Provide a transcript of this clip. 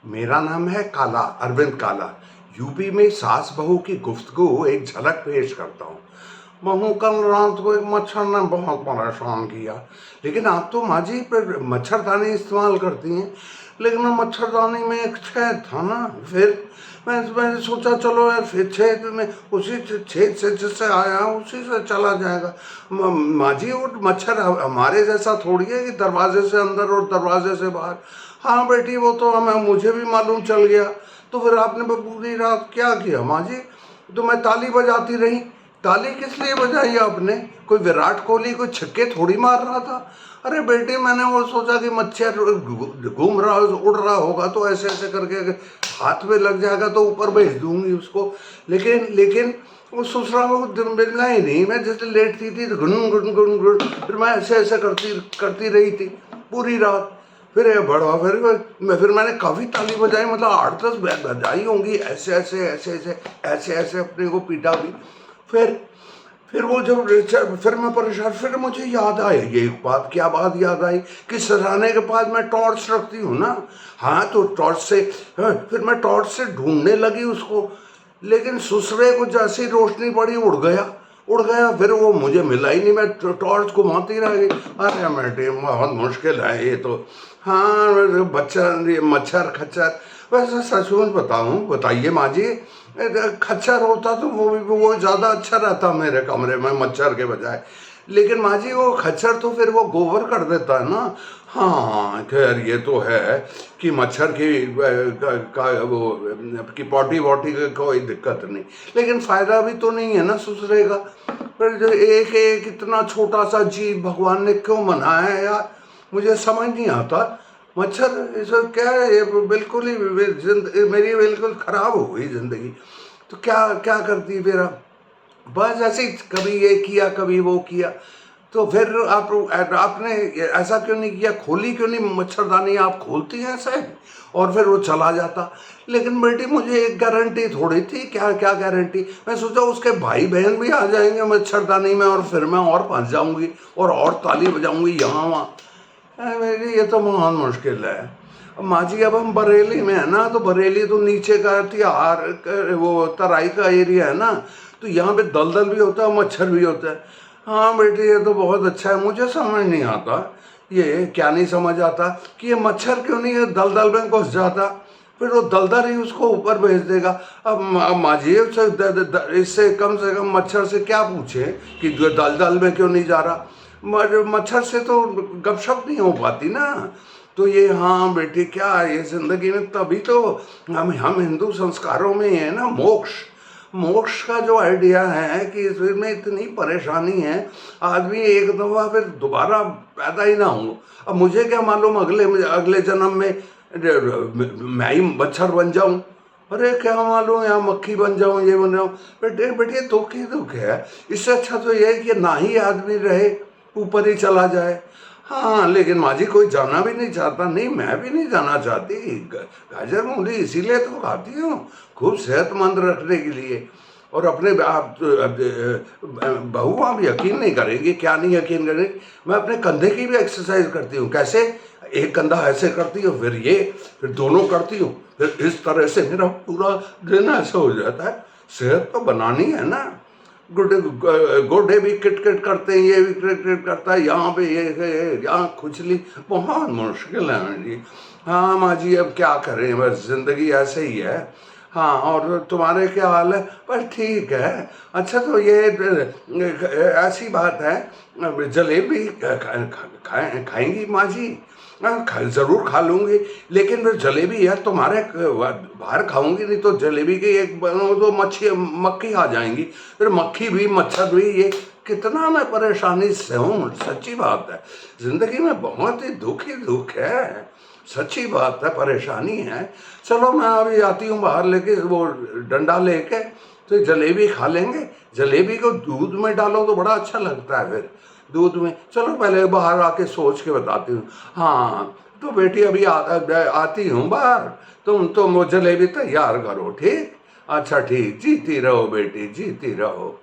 मेरा नाम है काला, अरविंद काला। यूपी में सास बहू की गुफ्तगू एक झलक पेश करता हूँ। बहू, कल रात को एक मच्छर ने बहुत परेशान किया। लेकिन आप तो माँ जी पर मच्छरदानी इस्तेमाल करती हैं। लेकिन वो मच्छरदानी में एक छेद था ना। फिर मैंने सोचा चलो यार, फिर छेद में उसी छेद से जिससे आया उसी से चला जाएगा। माँ जी, वो मच्छर हमारे जैसा थोड़ी है कि दरवाजे से अंदर और दरवाजे से बाहर। हाँ बेटी, वो तो हमें मुझे भी मालूम चल गया। तो फिर आपने पूरी रात क्या किया माँ जी? तो मैं ताली बजाती रही। ताली किस लिए बजाई आपने? कोई विराट कोहली कोई छक्के थोड़ी मार रहा था। अरे बेटे, मैंने वो सोचा कि मच्छर घूम रहा उड़ रहा होगा तो ऐसे ऐसे करके हाथ में लग जाएगा तो ऊपर भेज दूंगी उसको। लेकिन लेकिन वो ससुरा वो मिलना ही नहीं। मैं जैसे लेटती थी तो गुन गुन गुन गुन, फिर मैं ऐसे ऐसे करती रही थी पूरी रात। फिर ये बड़ा फिर मैंने काफ़ी ताली बजाई, मतलब 8-10 बजाई होंगी, ऐसे ऐसे ऐसे ऐसे ऐसे ऐसे अपने को पीटा भी। फिर फिर वो जब फिर मैं परेशान, फिर मुझे याद आई ये एक बात। क्या बात याद आई? कि सराहने के बाद मैं टॉर्च रखती हूँ ना। हाँ, तो टॉर्च से, हाँ, फिर मैं टॉर्च से ढूंढने लगी उसको। लेकिन ससुरे को जैसी रोशनी पड़ी उड़ गया। फिर वो मुझे मिला ही नहीं। मैं टॉर्च घुमाती रह गई। अरे बेटे, बहुत मुश्किल है ये तो। हाँ, बच्चा ये मच्छर खच्चर, वैसे सचमुच बताइए माँ जी, खच्चर होता तो वो ज़्यादा अच्छा रहता मेरे कमरे में मच्छर के बजाय। लेकिन माँ जी, वो खच्चर तो फिर वो गोबर कर देता है ना। हाँ खैर, ये तो है कि मच्छर की वो की पॉटी वॉटी का कोई दिक्कत नहीं। लेकिन फायदा भी तो नहीं है ना ससुरे का। पर जो एक एक इतना छोटा सा जीव भगवान ने क्यों बनाया है यार, मुझे समझ नहीं आता। मच्छर इसे क्या है, ये बिल्कुल ही मेरी बिल्कुल खराब हो गई जिंदगी। तो क्या क्या करती फिर आप? बस ऐसे ही कभी ये किया कभी वो किया। तो फिर आपने ऐसा क्यों नहीं किया? खोली क्यों नहीं मच्छरदानी? आप खोलती हैं ऐसे और फिर वो चला जाता। लेकिन बेटी, मुझे एक गारंटी थोड़ी थी। क्या क्या गारंटी? मैं सोचा उसके भाई बहन भी आ जाएंगे मच्छरदानी में और फिर मैं और फंस जाऊंगी और ताली बजाऊंगी यहाँ वहाँ। मेरी ये तो बहुत मुश्किल है। अब माँ जी, अब हम बरेली में है ना, तो बरेली तो नीचे का तिहार वो तराई का एरिया है ना, तो यहाँ पे दलदल भी होता है, मच्छर भी होता है। हाँ बेटी, ये तो बहुत अच्छा है। मुझे समझ नहीं आता, ये क्या नहीं समझ आता कि ये मच्छर क्यों नहीं है दलदल में घुस जाता। फिर वो दलदल ही उसको ऊपर भेज देगा। अब माँ जी, इससे कम से कम मच्छर से क्या पूछे कि दलदल में क्यों नहीं जा रहा। मच्छर से तो गपशप नहीं हो पाती ना। तो ये, हाँ बेटी, क्या है ये जिंदगी में, तभी तो हम हिंदू संस्कारों में है ना मोक्ष। मोक्ष का जो आइडिया है कि इसमें इतनी परेशानी है, आदमी एक दफा फिर दोबारा पैदा ही ना हो। अब मुझे क्या मालूम अगले अगले जन्म में मैं ही मच्छर बन जाऊं। अरे क्या मालूम, या मक्खी बन जाऊं, ये बन जाऊं। बेटे बेटे, दुख ही दुख है। इससे अच्छा तो ये है कि ना ही आदमी रहे, ऊपर ही चला जाए। हाँ, लेकिन माँ जी, कोई जाना भी नहीं चाहता। नहीं, मैं भी नहीं जाना चाहती। गाजर मूली इसीलिए तो खाती हूँ, खूब सेहतमंद रखने के लिए। और अपने आप बहू, आप यकीन नहीं करेंगे, क्या नहीं यकीन करेंगे, मैं अपने कंधे की भी एक्सरसाइज करती हूँ। कैसे? एक कंधा ऐसे करती हूँ, फिर ये, फिर दोनों करती हूँ, फिर इस तरह से मेरा पूरा दिन ऐसा हो जाता है। सेहत तो बनानी है ना। गोडे भी किट किट करते हैं, ये भी किट किट करता है, यहाँ पे ये यहाँ खुजली, बहुत मुश्किल है माँ जी। हाँ माँ जी, अब क्या करें, बस जिंदगी ऐसे ही है। हाँ, और तुम्हारे क्या हाल है? बस ठीक है। अच्छा, तो ये ऐसी बात है, जलेबी खाएंगी माँ जी? जरूर खा लूंगी। लेकिन फिर जलेबी यार तुम्हारे बाहर खाऊंगी नहीं तो जलेबी की एक तो मक्खी आ जाएंगी। फिर मक्खी भी मच्छर भी, ये कितना मैं परेशानी से हूँ। सच्ची बात है, जिंदगी में बहुत ही दुख है। सच्ची बात है, परेशानी है। चलो, मैं अभी आती हूँ बाहर लेके वो डंडा लेके, तो जलेबी खा लेंगे। जलेबी को दूध में डालो तो बड़ा अच्छा लगता है। फिर दूध में, चलो पहले बाहर आके सोच के बताती हूँ। हाँ, तो बेटी अभी आती हूँ बाहर। तुम वो जलेबी तैयार करो, ठीक? अच्छा ठीक, जीती रहो बेटी, जीती रहो।